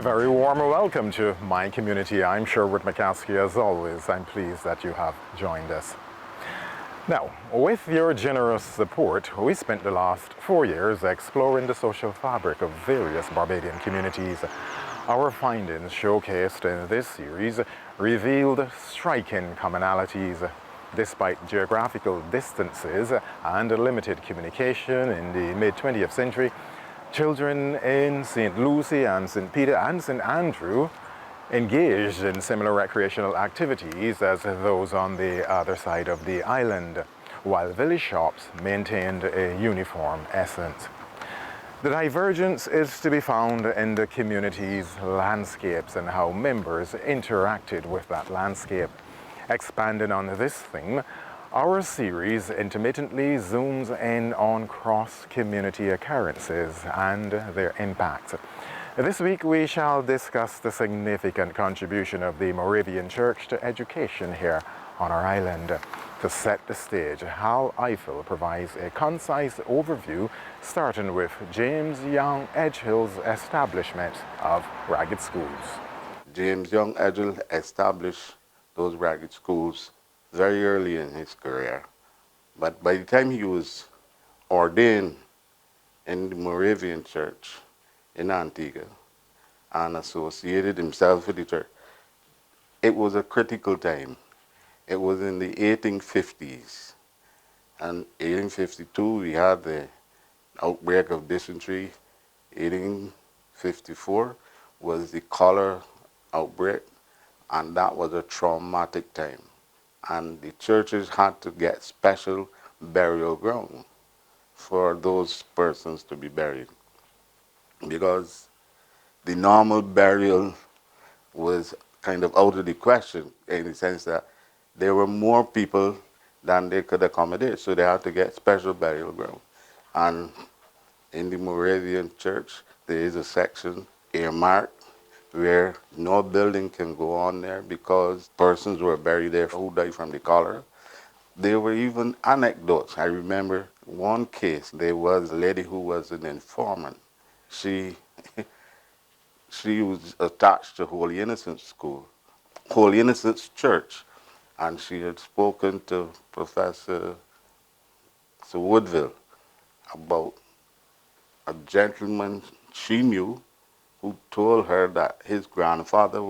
A very warm welcome to my community. I'm Sherwood McCaskey. As always, I'm pleased that you have joined us. Now, with your generous support, we spent the last 4 years exploring the social fabric of various Barbadian communities. Our findings showcased in this series revealed striking commonalities. Despite geographical distances and limited communication in the mid-20th century, children in St. Lucie and St. Peter and St. Andrew engaged in similar recreational activities as those on the other side of the island, while village shops maintained a uniform essence. The divergence is to be found in the community's landscapes and how members interacted with that landscape. Expanding on this theme, our series intermittently zooms in on cross-community occurrences and their impact. This week we shall discuss the significant contribution of the Moravian Church to education here on our island. To set the stage, Hal Eiffel provides a concise overview, starting with James Young Edgehill's establishment of Ragged Schools. James Young Edgehill established those Ragged Schools very early in his career. But by the time he was ordained in the Moravian Church in Antigua and associated himself with the church, it was a critical time. It was in the 1850s. And 1852, we had the outbreak of dysentery. 1854 was the cholera outbreak, and that was a traumatic time. And the churches had to get special burial ground for those persons to be buried, because the normal burial was kind of out of the question, in the sense that there were more people than they could accommodate, so they had to get special burial ground. And in the Moravian Church, there is a section earmarked where no building can go on there because persons were buried there who died from the cholera. There were even anecdotes. I remember one case. There was a lady who was an informant. She was attached to Holy Innocents School, Holy Innocents Church, and she had spoken to Professor Woodville about a gentleman she knew who told her that his grandfather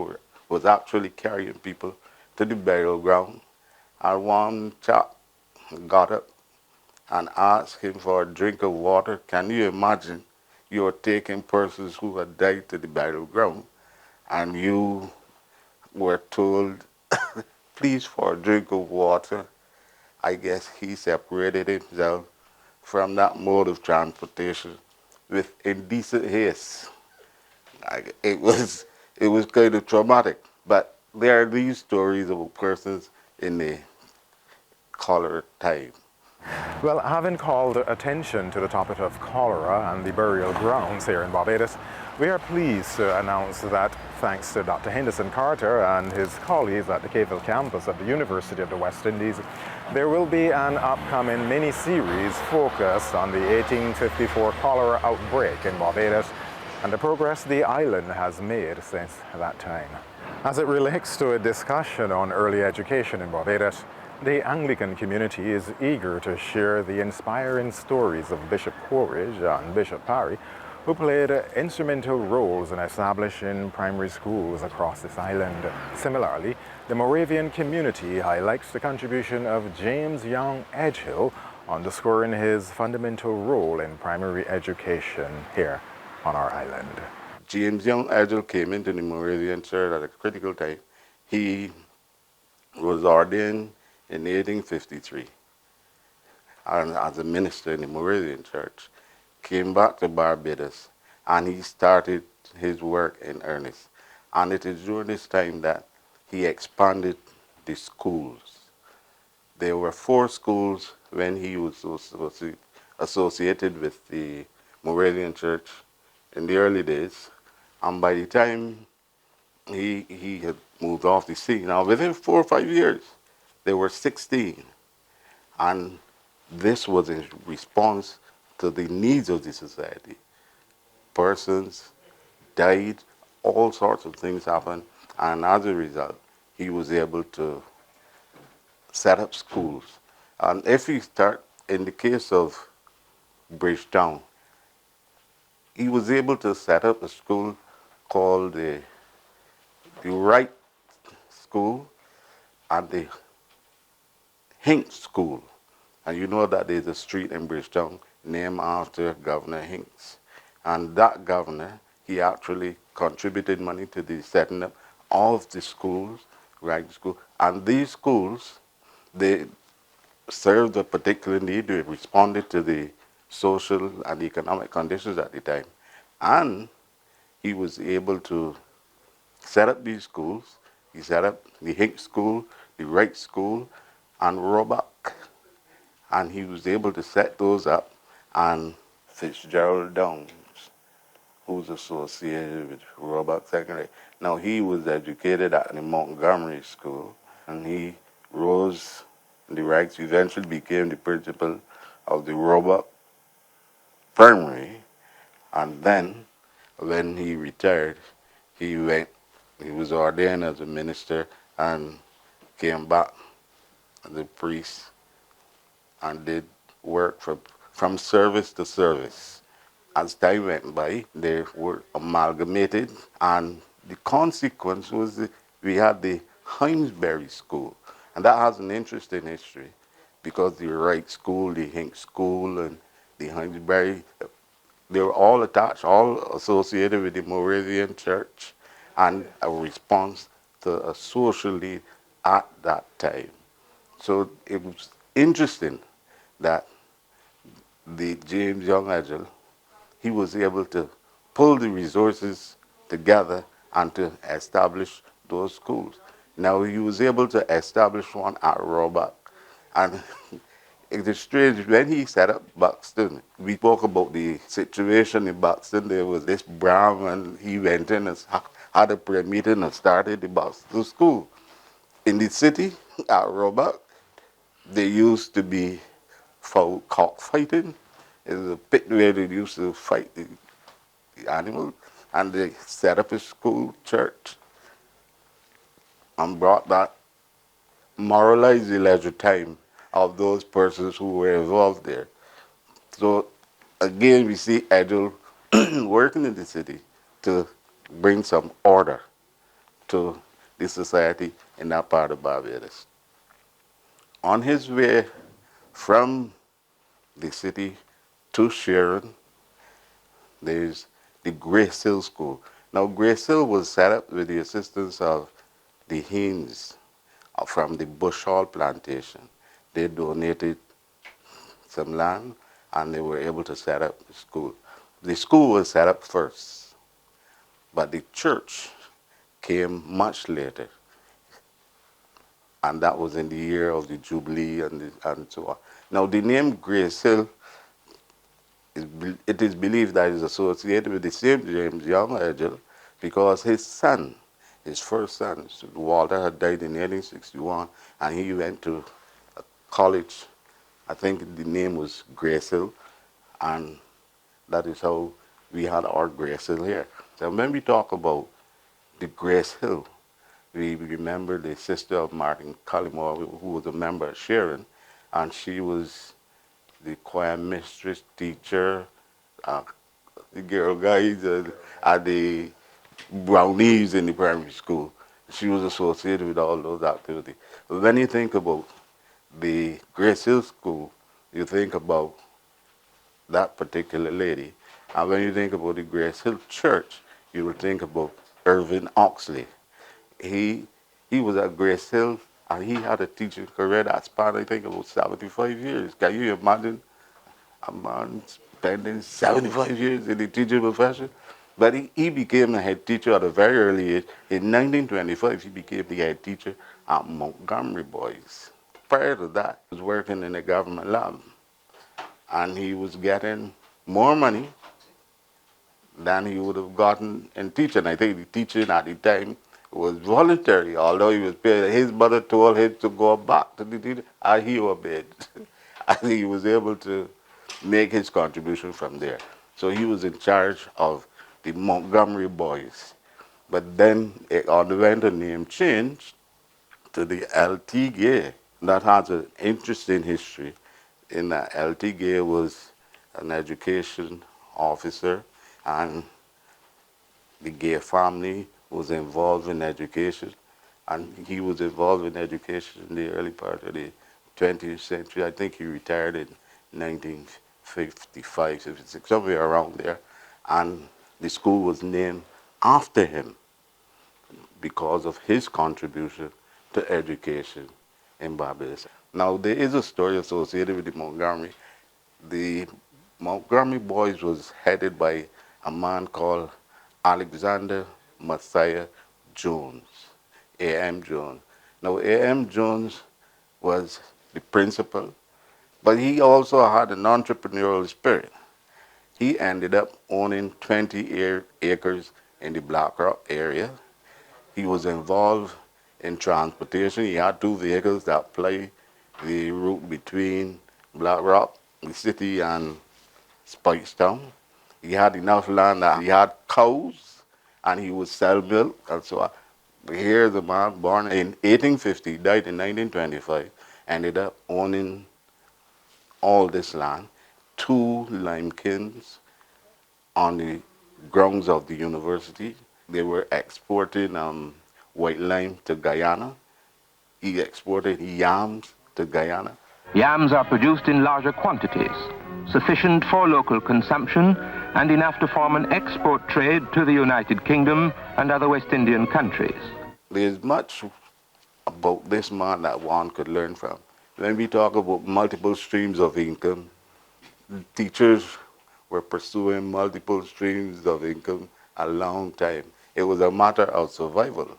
was actually carrying people to the burial ground. And one chap got up and asked him for a drink of water. Can you imagine? You're taking persons who had died to the burial ground, and you were told, please, for a drink of water. I guess he separated himself from that mode of transportation with indecent haste. It was kind of traumatic. But there are these stories of persons in the cholera time. Well, having called attention to the topic of cholera and the burial grounds here in Barbados, we are pleased to announce that thanks to Dr. Henderson Carter and his colleagues at the Cavell campus of the University of the West Indies, there will be an upcoming mini-series focused on the 1854 cholera outbreak in Barbados and the progress the island has made since that time. As it relates to a discussion on early education in Barbados, the Anglican community is eager to share the inspiring stories of Bishop Quaritch and Bishop Parry, who played instrumental roles in establishing primary schools across this island. Similarly, the Moravian community highlights the contribution of James Young Edgehill, underscoring his fundamental role in primary education here on our island. James Young Edgehill came into the Moravian Church at a critical time. He was ordained in 1853 and as a minister in the Moravian Church, came back to Barbados, and he started his work in earnest. And it is during this time that he expanded the schools. There were 4 schools when he was associated with the Moravian Church in the early days, and by the time he had moved off the scene, now within 4 or 5 years, there were 16. And this was in response to the needs of the society. Persons died all sorts of things happened, and as a result, he was able to set up schools. And if you start in the case of Bridgetown, he was able to set up a school called the Wright School and the Hinks School. And you know that there's a street in Bridgetown named after Governor Hinks. And that governor, he actually contributed money to the setting up of the schools, Wright School. And these schools, they served a particular need. They responded to the social and economic conditions at the time. And he was able to set up these schools. He set up the Hinks School, the Wright School, and Roebuck. And he was able to set those up. And Fitzgerald Downs, who's associated with Roebuck Secondary. Now, he was educated at the Montgomery School, and he rose in the ranks, eventually became the principal of the Roebuck Primary. And then, when he retired, he was ordained as a minister and came back as a priest and did work from service to service. As time went by, they were amalgamated, and the consequence was that we had the Hinesbury School, and that has an interesting history because the Wright School, the Hinks School, and the Hinesbury, they were all attached, all associated with the Moravian Church, and a response to a social need at that time. So it was interesting that the James Young Edgell, he was able to pull the resources together and to establish those schools. Now he was able to establish one at Roebuck, and it is strange, when he set up Buxton, we spoke about the situation in Buxton. There was this Brahmin, he went in and had a prayer meeting and started the Buxton School. In the city at Roebuck, there used to be for cockfighting. It was a pit where they used to fight the animals, and they set up a school church and brought that, moralized the leisure time of those persons who were involved there. So again, we see Edgell working in the city to bring some order to the society in that part of Barbados. On his way from the city to Sharon, there's the Grace Hill School. Now, Grace Hill was set up with the assistance of the Haynes from the Bush Hall plantation. They donated some land and they were able to set up the school. The school was set up first, but the church came much later. And that was in the year of the Jubilee and so on. Now, the name Grace Hill, it is believed that it is associated with the same James Young Edgell because his son, his first son, Walter, had died in 1861, and he went to a college. I think the name was Grace Hill, and that is how we had our Grace Hill here. So when we talk about the Grace Hill, we remember the sister of Martin Collymore, who was a member of Sharon, and she was the choir mistress, teacher, the girl guides at the brownies in the primary school. She was associated with all those activities. But when you think about the Grace Hill School, you think about that particular lady. And when you think about the Grace Hill Church, you will think about Irvin Oxley. He was at Grace Hill, and he had a teaching career that spanned, I think, about 75 years. Can you imagine a man spending 75 years in the teaching profession? But he became a head teacher at a very early age. In 1925, he became the head teacher at Montgomery Boys. Prior to that, he was working in a government lab, and he was getting more money than he would have gotten in teaching. I think the teaching at the time was voluntary, although he was paid. His mother told him to go back to the teaching, and he obeyed. I think he was able to make his contribution from there. So he was in charge of the Montgomery Boys. But then it underwent a name change to the LT Gay. That has an interesting history in that LT Gay was an education officer, and the Gay family was involved in education, and he was involved in education in the early part of the 20th century. I think he retired in 1955, 56, somewhere around there, and the school was named after him because of his contribution to education in Barbados. Now, there is a story associated with the Montgomery. The Montgomery Boys was headed by a man called Alexander Messiah Jones, A.M. Jones. Now, A.M. Jones was the principal, but he also had an entrepreneurial spirit. He ended up owning 20 acres in the Black Rock area. He was involved in transportation. He had two vehicles that ply the route between Black Rock, the city, and Spikestown. He had enough land that he had cows, and he would sell milk. And so here's a man born in 1850, died in 1925, ended up owning all this land, two lime kilns on the grounds of the university. They were exporting white lime to Guyana. He exported yams to Guyana. Yams are produced in larger quantities, sufficient for local consumption and enough to form an export trade to the United Kingdom and other West Indian countries. There's much about this man that one could learn from. When we talk about multiple streams of income, teachers were pursuing multiple streams of income a long time. It was a matter of survival.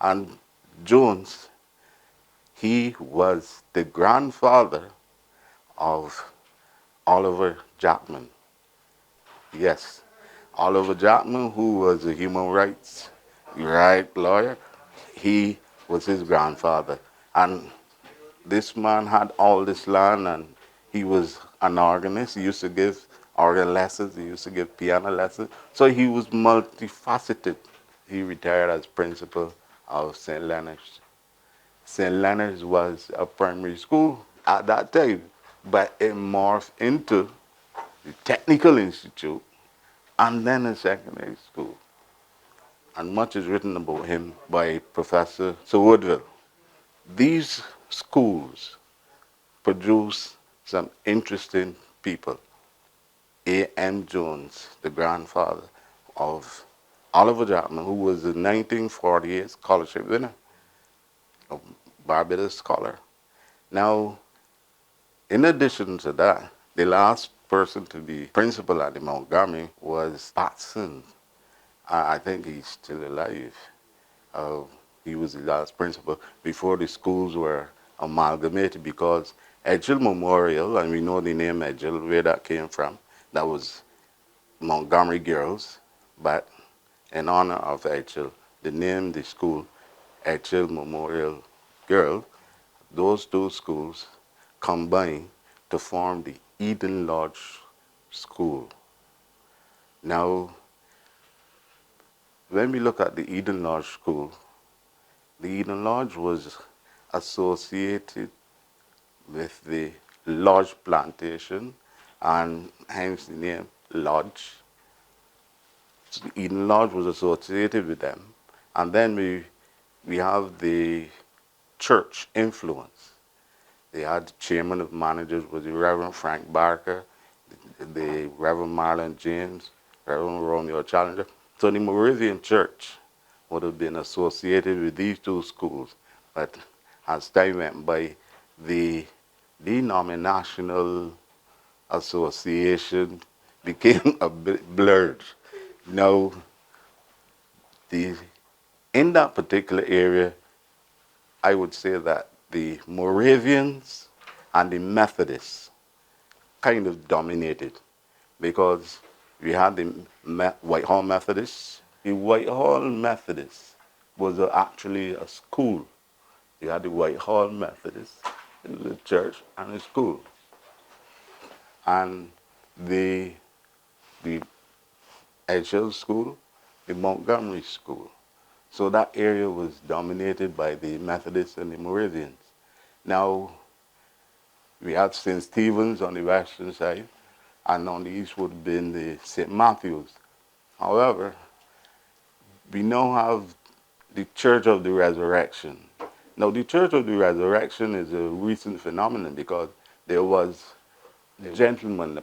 And Jones, he was the grandfather of Oliver Jackman. Yes, Oliver Jackman, who was a human rights lawyer, he was his grandfather. And this man had all this land, and he was an organist. He used to give organ lessons, he used to give piano lessons. So he was multifaceted. He retired as principal of St. Leonard's. St. Leonard's was a primary school at that time, but it morphed into the Technical Institute and then a secondary school. And much is written about him by Professor Sir Woodville. These schools produce some interesting people. A.M. Jones, the grandfather of Oliver Jackman, who was the 1948 scholarship winner, a Barbados scholar. Now, in addition to that, the last person to be principal at the Montgomery was Patson. I think he's still alive. He was the last principal before the schools were amalgamated, because Edgell Memorial, and we know the name Edgell, where that came from, that was Montgomery Girls, but in honor of Edgell, they named the school Edgell Memorial Girls. Those two schools combined to form the Eden Lodge School. Now, when we look at the Eden Lodge School, the Eden Lodge was associated with the lodge plantation, and hence the name Lodge. So the Eden Lodge was associated with them. And then we have the church influence. They had the chairman of managers was the Reverend Frank Barker, the Reverend Marlon James, Reverend Romeo Challenger. So the Moravian Church would have been associated with these two schools. But as time went by, the denominational association became a bit blurred. Now, in that particular area, I would say that the Moravians and the Methodists kind of dominated, because we had the Whitehall Methodists. The Whitehall Methodists was actually a school. You had the Whitehall Methodists, it was a church and a school. And the Edgell School the Montgomery School. So that area was dominated by the Methodists and the Moravians. Now, we had St. Stephen's on the western side, and on the east would have been the St. Matthew's. However, we now have the Church of the Resurrection. Now, the Church of the Resurrection is a recent phenomenon because there was a gentleman,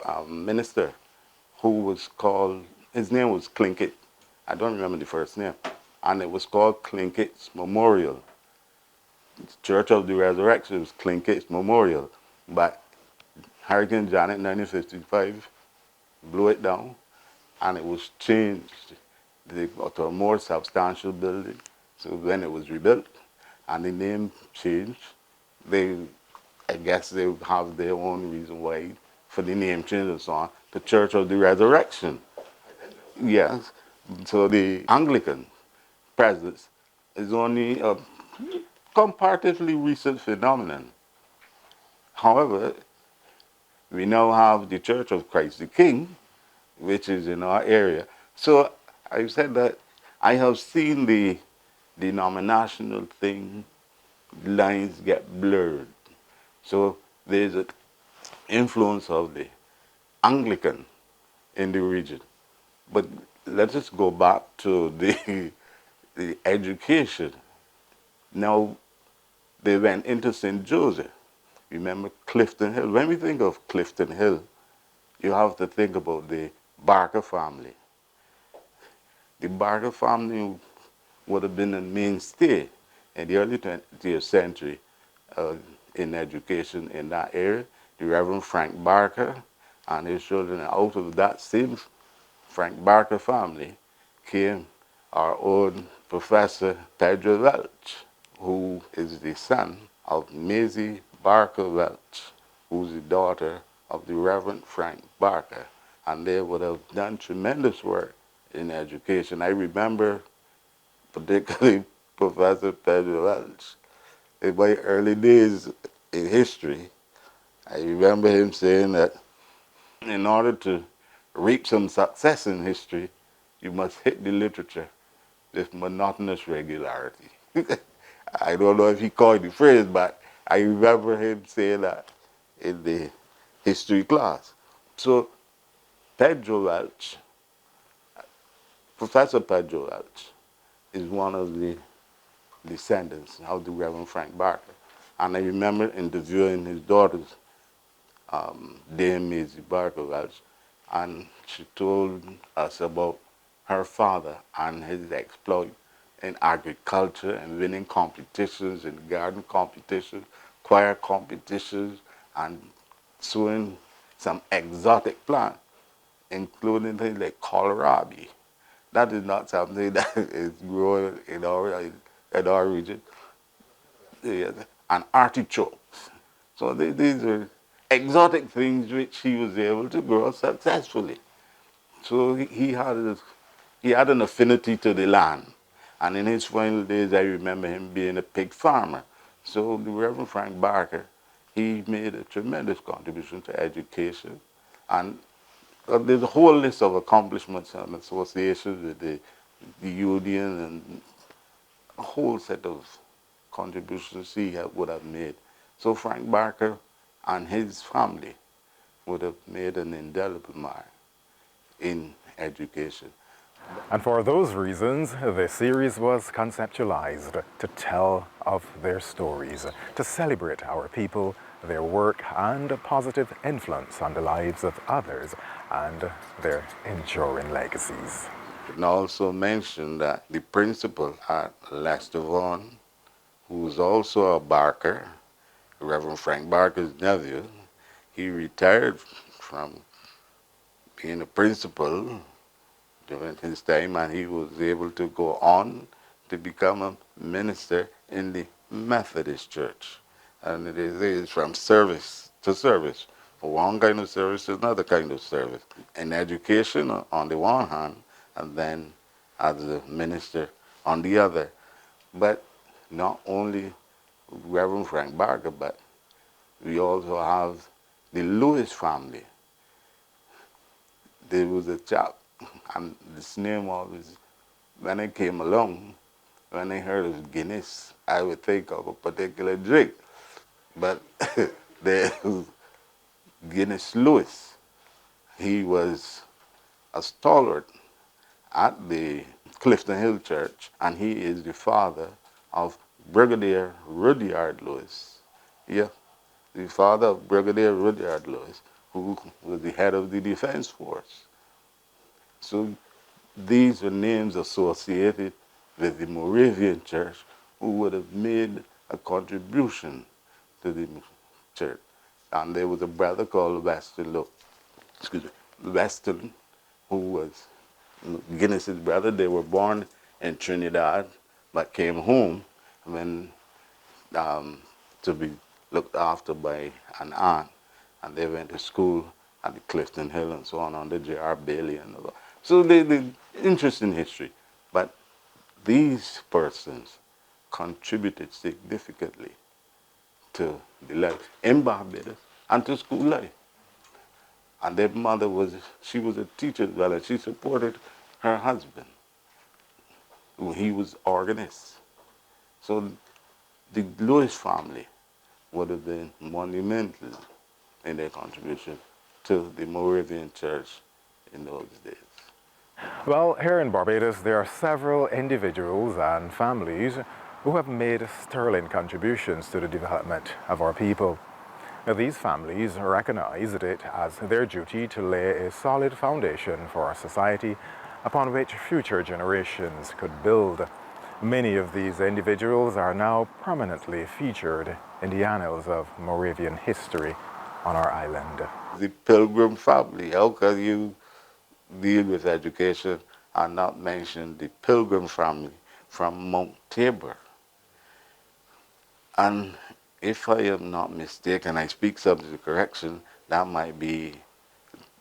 a minister, who was called, his name was Clinkett. I don't remember the first name. And it was called Clinkett's Memorial. The Church of the Resurrection was Clinkett's Memorial. But Hurricane Janet 1955 blew it down, and it was changed to a more substantial building. So when it was rebuilt and the name changed, I guess they have their own reason why for the name change and so on, the Church of the Resurrection. Yes, so the Anglican presence is only a comparatively recent phenomenon. However, we now have the Church of Christ the King, which is in our area. So I said that I have seen the denominational thing, lines get blurred. So there's an influence of the Anglican in the region. But let us go back to the education. Now, they went into St. Joseph. Remember Clifton Hill? When we think of Clifton Hill, you have to think about the Barker family. The Barker family would have been a mainstay in the early 20th century in education in that area. The Reverend Frank Barker and his children, out of that same Frank Barker family came our own Professor Pedro Welch, who is the son of Maisie Barker Welch, who's the daughter of the Reverend Frank Barker. And they would have done tremendous work in education. I remember particularly Professor Pedro Welch. In my early days in history, I remember him saying that in order to reap some success in history, you must hit the literature with monotonous regularity. I don't know if he coined the phrase, but I remember him saying that in the history class. So Pedro Welch, Professor Pedro Welch, is one of the descendants of the Reverend Frank Barker. And I remember interviewing his daughters, Dame Maisie Barker Welch, and she told us about her father and his exploit in agriculture and winning competitions in garden competitions, choir competitions, and sowing some exotic plants, including things like kohlrabi. That is not something that is grown in our region. Yes, and artichokes. So these are exotic things which he was able to grow successfully. So he had an affinity to the land. And in his final days, I remember him being a pig farmer. So the Reverend Frank Barker, he made a tremendous contribution to education. And there's a whole list of accomplishments and associations with the union and a whole set of contributions he would have made. So Frank Barker and his family would have made an indelible mark in education. And for those reasons, the series was conceptualized to tell of their stories, to celebrate our people, their work, and a positive influence on the lives of others, and their enduring legacies. And also mention that the principal at Lester Vaughan, who's also a Barker, Reverend Frank Barker's nephew, he retired from being a principal during his time, and he was able to go on to become a minister in the Methodist Church. And it is from service to service. One kind of service to another kind of service. In education on the one hand, and then as a minister on the other. But not only Reverend Frank Barker, but we also have the Lewis family. There was a chap And this name always, when I came along, when I heard of Guinness, I would think of a particular drink. But there's Guinness Lewis. He was a stalwart at the Clifton Hill Church, and he is the father of Brigadier Rudyard Lewis. Yeah, the father of Brigadier Rudyard Lewis, who was the head of the Defense Force. So these are names associated with the Moravian Church who would have made a contribution to the church. And there was a brother called Weston, who was Guinness's brother. They were born in Trinidad, but came home when to be looked after by an aunt, and they went to school at the Clifton Hill and so on the J.R. Bailey and all. So they interesting history, but these persons contributed significantly to the life in Barbados and to school life. And their mother she was a teacher as well, and she supported her husband. He was organist. So the Lewis family would have been monumental in their contribution to the Moravian Church in those days. Well, here in Barbados, there are several individuals and families who have made sterling contributions to the development of our people. Now, these families recognized it as their duty to lay a solid foundation for our society upon which future generations could build. Many of these individuals are now prominently featured in the annals of Moravian history on our island. The Pilgrim family, how can you deal with education and not mention the Pilgrim family from Mount Tabor? And if I am not mistaken, I speak subject to correction, that might be,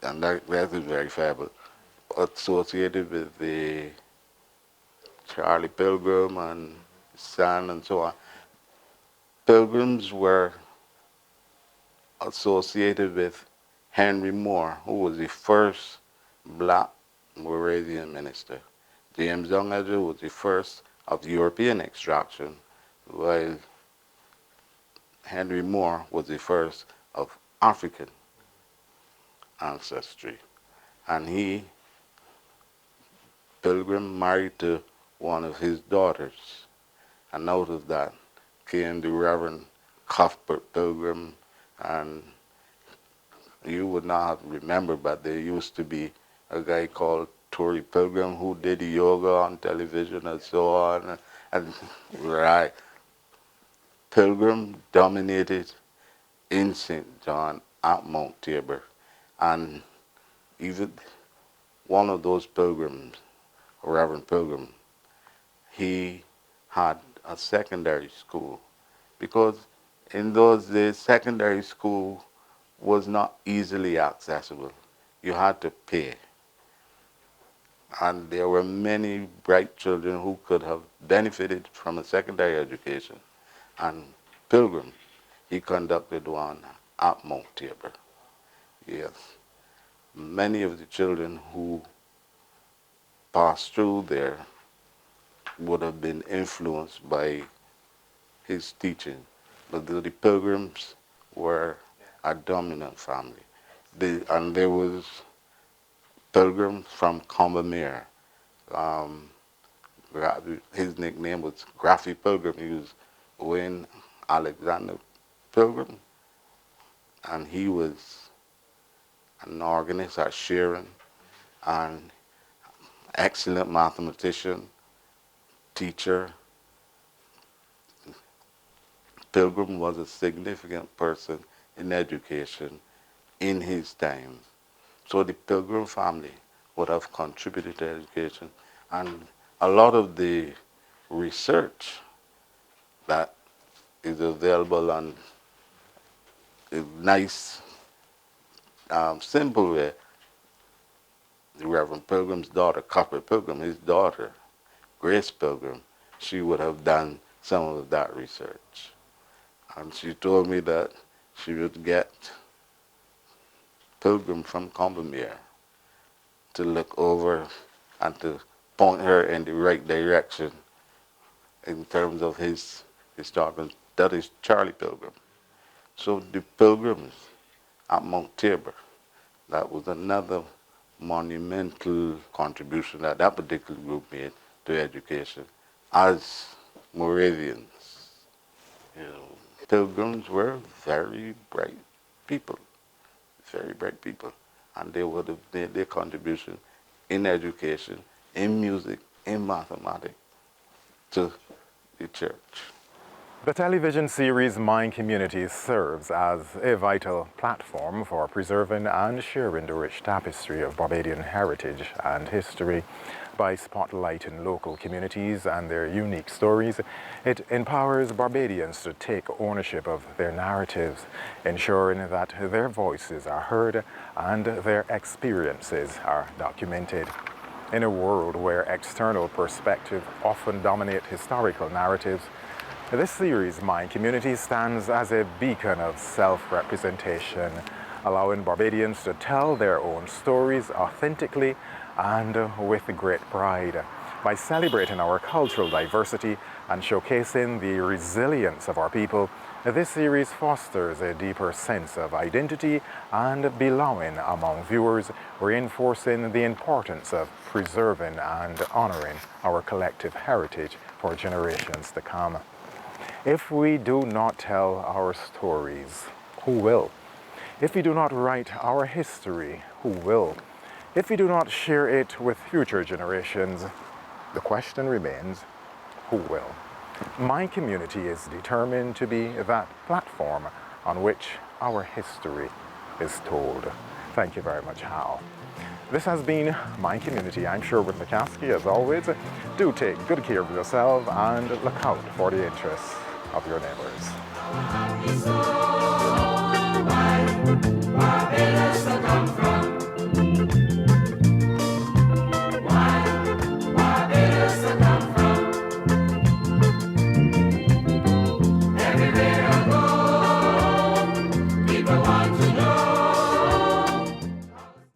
and that is verifiable, associated with the Charlie Pilgrim and son and so on. Pilgrims were associated with Henry Moore, who was the first black Moravian minister. James Young Edger was the first of European extraction, while Henry Moore was the first of African ancestry. And Pilgrim, married to one of his daughters. And out of that came the Reverend Cuthbert Pilgrim. And you would not remember, but there used to be a guy called Tory Pilgrim who did yoga on television and so on. And right, Pilgrim dominated in St. John at Mount Tabor. And even one of those pilgrims, Reverend Pilgrim, he had a secondary school, because in those days secondary school was not easily accessible. You had to pay. And there were many bright children who could have benefited from a secondary education. And Pilgrim, he conducted one at Mount Tabor. Yes. Many of the children who passed through there would have been influenced by his teaching. But the Pilgrims were a dominant family. And there was Pilgrim from Combermere. His nickname was Graffy Pilgrim. He was Wayne Alexander Pilgrim. And he was an organist at Sharon, and excellent mathematician, teacher. Pilgrim was a significant person in education in his time. So the Pilgrim family would have contributed to education, and a lot of the research that is available on a nice, simple way. The Reverend Pilgrim's daughter, Cuthbert Pilgrim, his daughter, Grace Pilgrim, she would have done some of that research. And she told me that she would get Pilgrim from Combermere to look over and to point her in the right direction in terms of his doctrine. That is Charlie Pilgrim. So the Pilgrims at Mount Tabor, that was another monumental contribution that that particular group made to education. As Moravians, you know, Pilgrims were very bright people, and they would have made their contribution in education, in music, in mathematics to the church. The television series Mind Community serves as a vital platform for preserving and sharing the rich tapestry of Barbadian heritage and history. By spotlighting local communities and their unique stories, it empowers Barbadians to take ownership of their narratives, ensuring that their voices are heard and their experiences are documented. In a world where external perspectives often dominate historical narratives, this series, Mind Community, stands as a beacon of self-representation, allowing Barbadians to tell their own stories authentically and with great pride. By celebrating our cultural diversity and showcasing the resilience of our people, this series fosters a deeper sense of identity and belonging among viewers, reinforcing the importance of preserving and honoring our collective heritage for generations to come. If we do not tell our stories, who will? If we do not write our history, who will? If we do not share it with future generations, the question remains, who will? My community is determined to be that platform on which our history is told. Thank you very much, Hal. This has been My Community. I'm Sherwood McCaskey. As always, do take good care of yourself and look out for the interests of your neighbors.